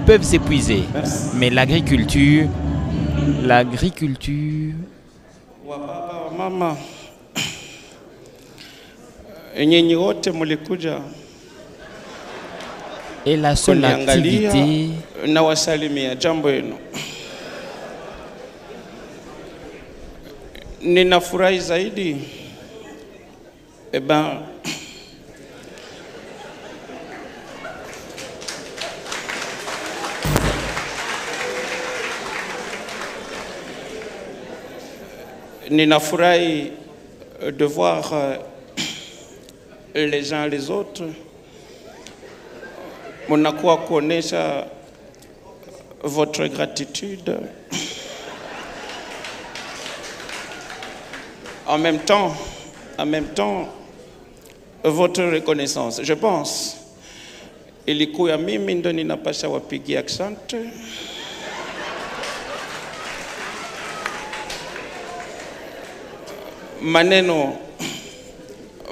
peuvent s'épuiser. Mais l'agriculture... Mama, nyinyi wote mulikuja et la seule activité... na wasalimia jambo yenu. Ninafurahi zaidi ninafurahi de voir les uns les autres. Munakuwa kuonesha votre gratitude. En même temps, votre reconnaissance. Je pense, ilikuwa mimi ndo ninapasha wapigia asante.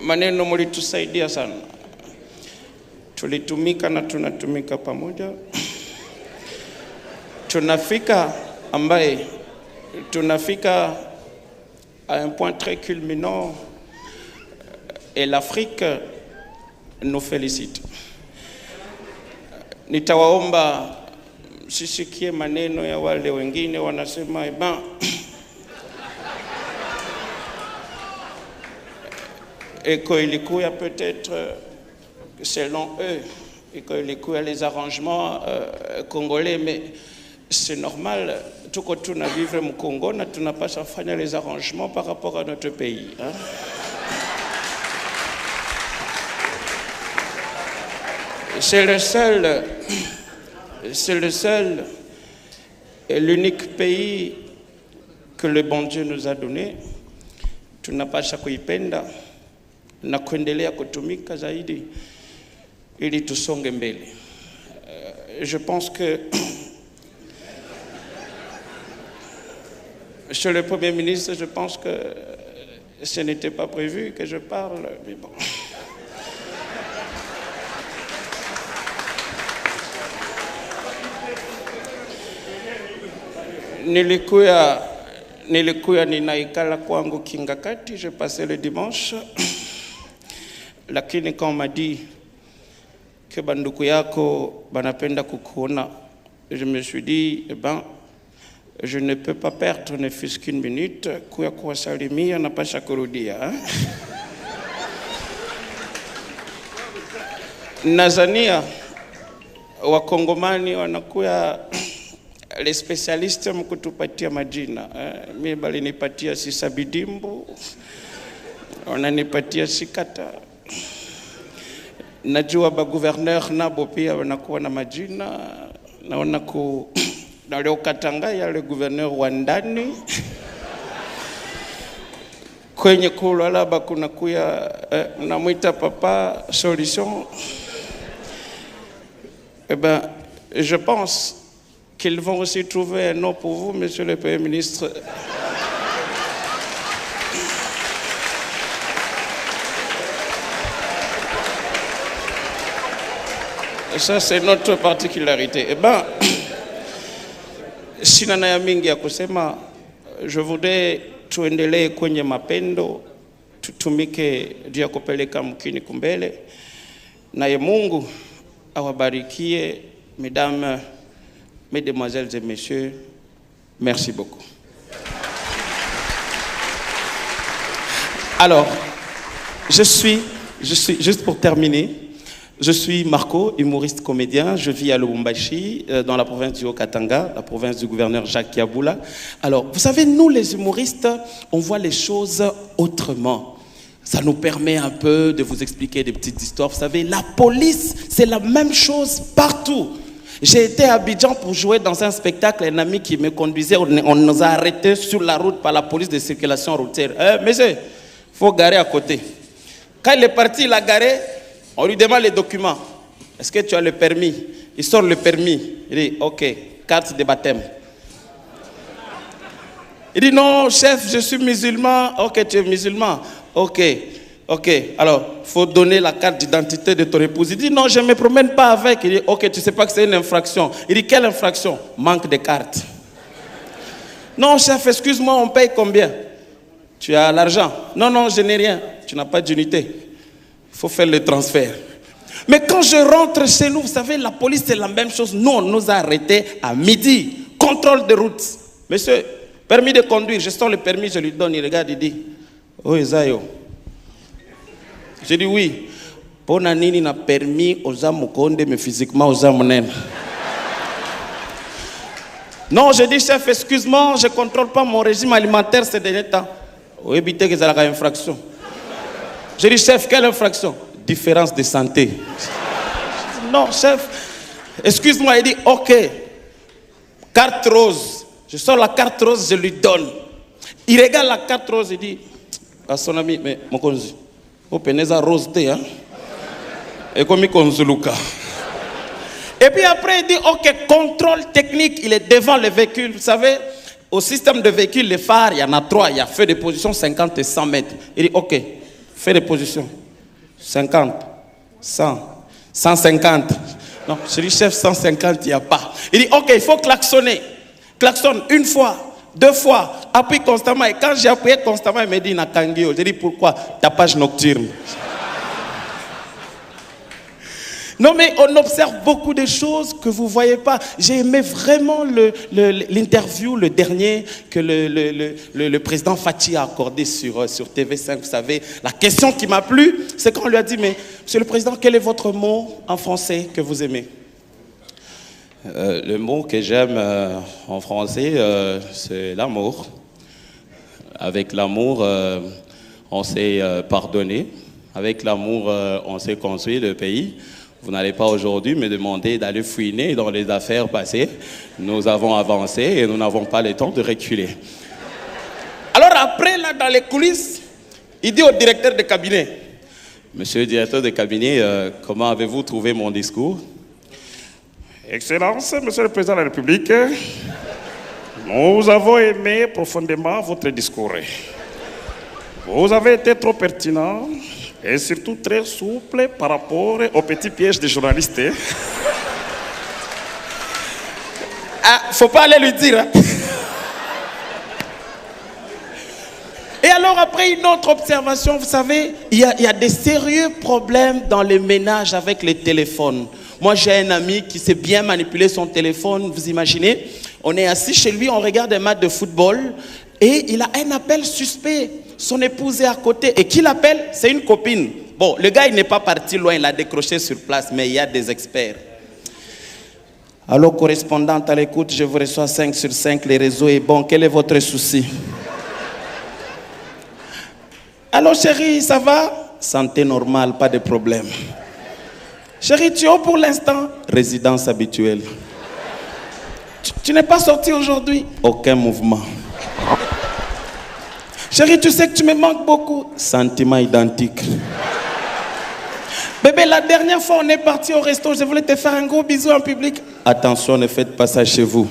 Maneno mulitusaidia sana. Tulitumika na tunatumika pamoja. Tunafika à un point très culminant et l'Afrique nous félicite. Nitawaomba sisikie maneno ya wale wengine wanasema et qu'il y a peut-être, selon eux, et qu'il y a les arrangements congolais, mais c'est normal, tout quand on a vécu au Congo, on n'a pas fait les arrangements par rapport à notre pays. Hein? C'est le seul et l'unique pays que le bon Dieu nous a donné. Tu n'as pas kuipenda na kuendelea kutumika zaidi ili tusonge mbele. Je pense que Monsieur le Premier ministre, je pense que ce n'était pas prévu que je parle, mais bon. Nilikuya ninaikala kwangu Kingakati, je passais le dimanche. Lakini quand on m'a dit que banduku yako banapenda kukuona, je me suis dit, je ne peux pas perdre ne fût-ce qu'une minute kuya kuwasalimia na pasha kurudia. Nazania wakongomani wanakuya les spécialistes mkutupatia majina. Mimi balinipatia Sisabidimbu, wananipatia Sikata. Najua ba gouverneur nabo pia wanakuwa na majina. Naona dans le Katanga il y a le gouverneur Wandani. Kwenye kulala bakuna kuya namuita papa solution. Je pense qu'ils vont aussi trouver un nom pour vous, Monsieur le Premier ministre. Ça, c'est notre particularité. Sinana ya mingi ya kusema, je voudrais tuendelee kwenye mapendo, tutumike dia kupeleka mkini kumbele. Naye Mungu awabarikie, mesdames, mesdemoiselles et messieurs. Merci beaucoup. Alors, je suis, juste pour terminer, je suis Marco, humoriste comédien. Je vis à Lubumbashi, dans la province du Haut-Katanga, la province du gouverneur Jacques Kiaboula. Alors, vous savez, nous les humoristes, on voit les choses autrement. Ça nous permet un peu de vous expliquer des petites histoires. Vous savez, la police, c'est la même chose partout. J'ai été à Abidjan pour jouer dans un spectacle. Un ami qui me conduisait, on nous a arrêtés sur la route par la police de circulation routière. Monsieur, il faut garer à côté. Quand il est parti, il a garé. On lui demande les documents. Est-ce que tu as le permis? Il sort le permis. Il dit, ok, carte de baptême. Il dit, non, chef, je suis musulman. Ok, tu es musulman. Ok, Ok, alors, il faut donner la carte d'identité de ton épouse. Il dit, non, je ne me promène pas avec. Il dit, ok, tu ne sais pas que c'est une infraction. Il dit, quelle infraction? Manque de carte. Non, chef, excuse-moi, on paye combien? Tu as l'argent? Non, non, je n'ai rien. Tu n'as pas d'unité. Il faut faire le transfert. Mais quand je rentre chez nous, vous savez, la police, c'est la même chose. Nous, on nous a arrêtés à midi. Contrôle de route. Monsieur, permis de conduire. Je sors le permis, je lui donne. Il regarde, il dit, oh, Esayo. J'ai dit oui. Pour Nanini n'a permis aux âmes conde, mais physiquement aux âmes naines. Non, j'ai dit, chef, excuse-moi, je ne contrôle pas mon régime alimentaire ces derniers temps. Oui, évitez que ça ait une infraction. J'ai dit, chef, quelle infraction? Différence de santé. Non, chef, excuse-moi, il dit, ok. Carte rose. Je sors la carte rose, je lui donne. Il regarde la carte rose, il dit à son ami, mais mon conzu. Vous prenez ça rose, hein? Et comme il conzuluka. Et puis après, il dit, ok, contrôle technique, il est devant le véhicule. Vous savez, au système de véhicule, les phares, il y en a 3. Il y a feu de position 50 et 100 mètres. Il dit, ok, feu de position 50, 100, 150. Non, je dis, chef, 150, il n'y a pas. Il dit, ok, il faut klaxonner. Klaxonne une fois. 2 fois, appuie constamment. Et quand j'ai appuyé constamment, il me dit, Nakangio. J'ai dit, pourquoi? Tapage nocturne. Non, mais on observe beaucoup de choses que vous ne voyez pas. J'ai aimé vraiment l'interview, le dernier, que le président Fathi a accordé sur TV5. Vous savez, la question qui m'a plu, c'est quand on lui a dit, mais monsieur le président, quel est votre mot en français que vous aimez? Le mot que j'aime en français, c'est l'amour. Avec l'amour, on s'est pardonné. Avec l'amour, on s'est construit le pays. Vous n'allez pas aujourd'hui me demander d'aller fouiner dans les affaires passées. Nous avons avancé et nous n'avons pas le temps de reculer. Alors après, là, dans les coulisses, il dit au directeur de cabinet, monsieur le directeur de cabinet, comment avez-vous trouvé mon discours? Excellence, monsieur le président de la République, nous avons aimé profondément votre discours. Vous avez été trop pertinent et surtout très souple par rapport au petit piège des journalistes. Ah, faut pas aller lui dire. Hein? Et alors après une autre observation, vous savez, il y a des sérieux problèmes dans les ménages avec les téléphones. Moi, j'ai un ami qui sait bien manipuler son téléphone. Vous imaginez? On est assis chez lui, on regarde un match de football et il a un appel suspect. Son épouse est à côté. Et qui l'appelle? C'est une copine. Bon, le gars, il n'est pas parti loin, il a décroché sur place, mais il y a des experts. Allô, correspondante à l'écoute, je vous reçois 5 sur 5, les réseaux est bon. Quel est votre souci? Allô, chérie, ça va? Santé normale, pas de problème. Chérie, tu es où pour l'instant? Résidence habituelle. Tu n'es pas sorti aujourd'hui? Aucun mouvement. Chérie, tu sais que tu me manques beaucoup. Sentiments identiques. Bébé, la dernière fois, on est parti au resto. Je voulais te faire un gros bisou en public. Attention, ne faites pas ça chez vous.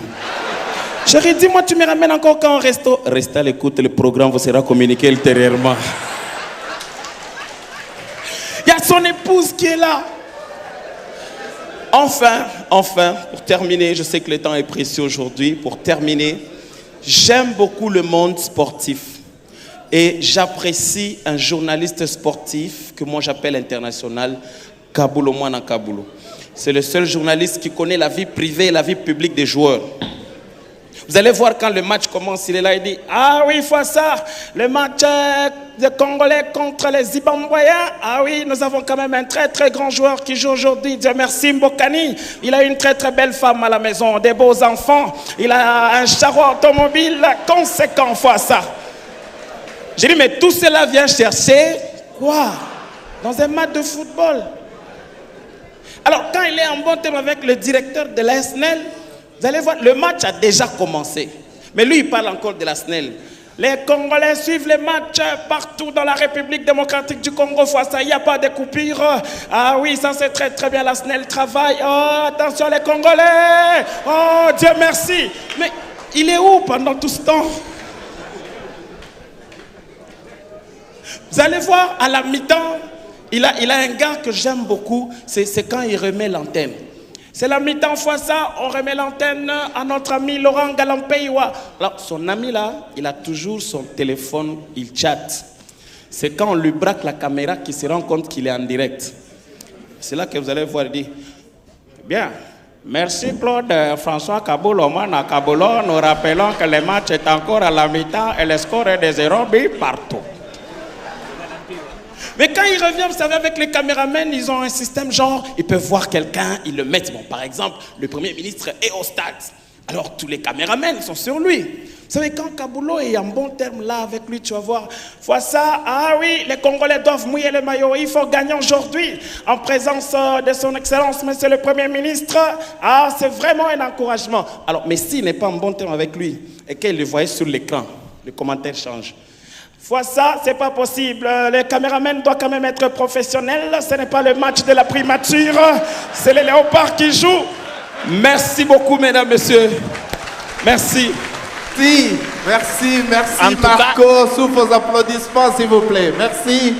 Chérie, dis-moi, tu me ramènes encore quand au resto? Restez à l'écoute, le programme vous sera communiqué ultérieurement. Il y a son épouse qui est là. Enfin, pour terminer, je sais que le temps est précieux aujourd'hui. Pour terminer, j'aime beaucoup le monde sportif. Et j'apprécie un journaliste sportif que moi j'appelle international, Kabulo Mwana Kabulo. C'est le seul journaliste qui connaît la vie privée et la vie publique des joueurs. Vous allez voir quand le match commence, il est là, il dit « Ah oui, il faut ça, le match des Congolais contre les Zimbabwéens. Ah oui, nous avons quand même un très très grand joueur qui joue aujourd'hui, Dieu merci, Mbokani. Il a une très très belle femme à la maison, des beaux enfants. Il a un charroi automobile conséquent, il faut ça. » J'ai dit, mais tout cela vient chercher quoi? Dans un match de football. Alors, quand il est en bon terme avec le directeur de la SNEL, vous allez voir, le match a déjà commencé. Mais lui, il parle encore de la SNEL. Les Congolais suivent les matchs partout dans la République démocratique du Congo. Il n'y a pas de coupure. Ah oui, ça c'est très très bien, la SNEL travaille. Oh, attention les Congolais. Oh, Dieu merci. Mais il est où pendant tout ce temps? Vous allez voir, à la mi-temps, il a un gars que j'aime beaucoup, c'est quand il remet l'antenne. C'est la mi-temps, fois ça, on remet l'antenne à notre ami Laurent Galampeiwa. Alors, son ami là, il a toujours son téléphone, il chatte. C'est quand on lui braque la caméra qu'il se rend compte qu'il est en direct. C'est là que vous allez voir, il dit, bien, merci Claude, François Kaboulou, à Kaboulou, nous rappelons que le match est encore à la mi-temps et le score est de 0 but partout. Mais quand il revient, vous savez, avec les caméramans, ils ont un système genre, ils peuvent voir quelqu'un, ils le mettent. Bon, par exemple, le Premier ministre est au stade. Alors, tous les caméramans sont sur lui. Vous savez, quand Kaboulou est en bon terme là avec lui, tu vas voir, vois ça, ah oui, les Congolais doivent mouiller le maillot, il faut gagner aujourd'hui, en présence de son Excellence, Monsieur le Premier ministre. Ah, c'est vraiment un encouragement. Alors, mais s'il n'est pas en bon terme avec lui, et qu'il le voyait sur l'écran, le commentaire change. Fois ça, c'est pas possible. Les caméramans doivent quand même être professionnels. Ce n'est pas le match de la primature. C'est les léopards qui jouent. Merci beaucoup, mesdames, messieurs. Merci. Merci Marco. Sous vos applaudissements, s'il vous plaît. Merci.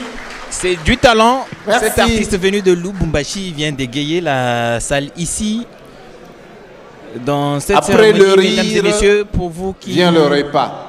C'est du talent. Merci. Cet artiste venu de Lubumbashi vient d'égayer la salle ici. Dans cette Après cérémonie, le rire, mesdames et messieurs, pour vous qui... vient le repas.